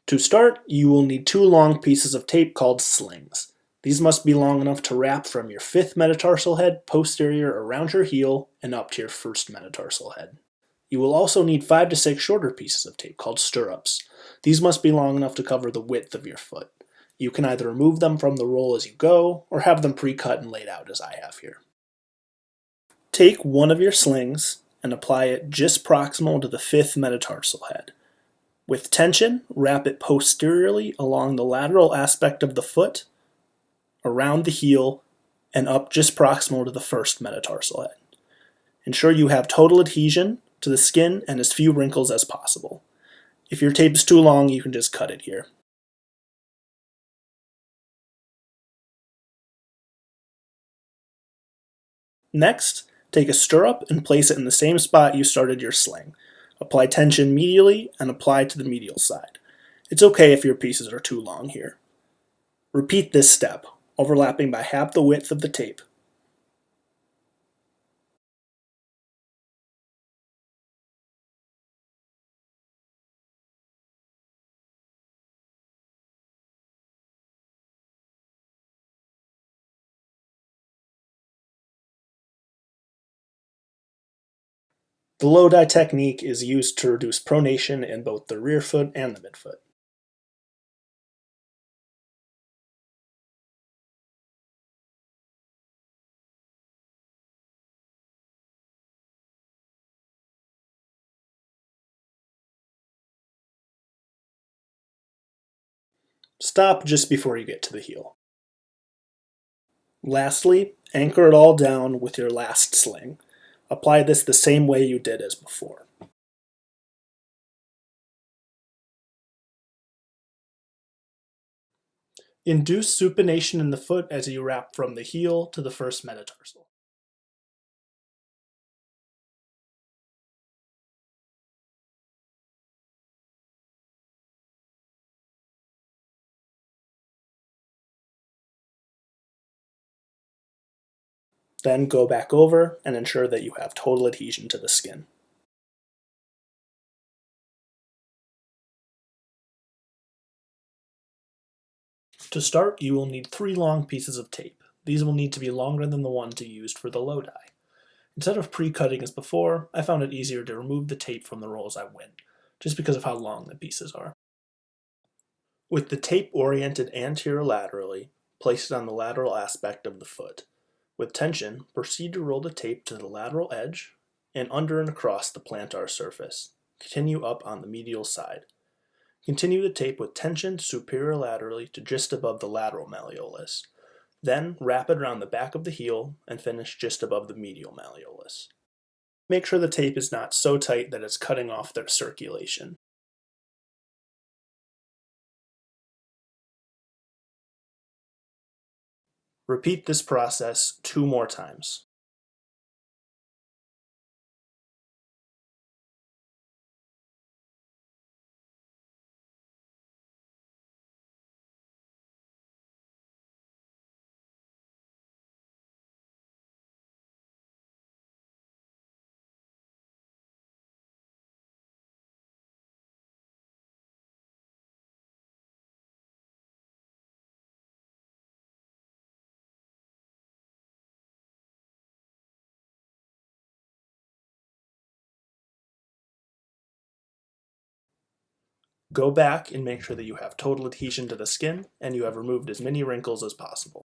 To start, you will need two long pieces of tape called slings. These must be long enough to wrap from your fifth metatarsal head posterior around your heel and up to your first metatarsal head. You will also need 5 to 6 shorter pieces of tape called stirrups. These must be long enough to cover the width of your foot. You can either remove them from the roll as you go, or have them pre-cut and laid out as I have here. Take one of your slings and apply it just proximal to the fifth metatarsal head. With tension, wrap it posteriorly along the lateral aspect of the foot, around the heel, and up just proximal to the first metatarsal head. Ensure you have total adhesion to the skin and as few wrinkles as possible. If your tape is too long, you can just cut it here. Next, take a stirrup and place it in the same spot you started your sling. Apply tension medially and apply to the medial side. It's okay if your pieces are too long here. Repeat this step, overlapping by half the width of the tape. The low-die technique is used to reduce pronation in both the rear foot and the midfoot. Stop just before you get to the heel. Lastly, anchor it all down with your last sling. Apply this the same way you did as before. Induce supination in the foot as you wrap from the heel to the first metatarsal. Then go back over and ensure that you have total adhesion to the skin. To start, you will need 3 long pieces of tape. These will need to be longer than the ones you used for the low die. Instead of pre-cutting as before, I found it easier to remove the tape from the roll as I went, just because of how long the pieces are. With the tape oriented anterolaterally, place it on the lateral aspect of the foot. With tension, proceed to roll the tape to the lateral edge and under and across the plantar surface. Continue up on the medial side. Continue the tape with tension superior-laterally to just above the lateral malleolus. Then wrap it around the back of the heel and finish just above the medial malleolus. Make sure the tape is not so tight that it's cutting off their circulation. Repeat this process 2 more times. Go back and make sure that you have total adhesion to the skin and you have removed as many wrinkles as possible.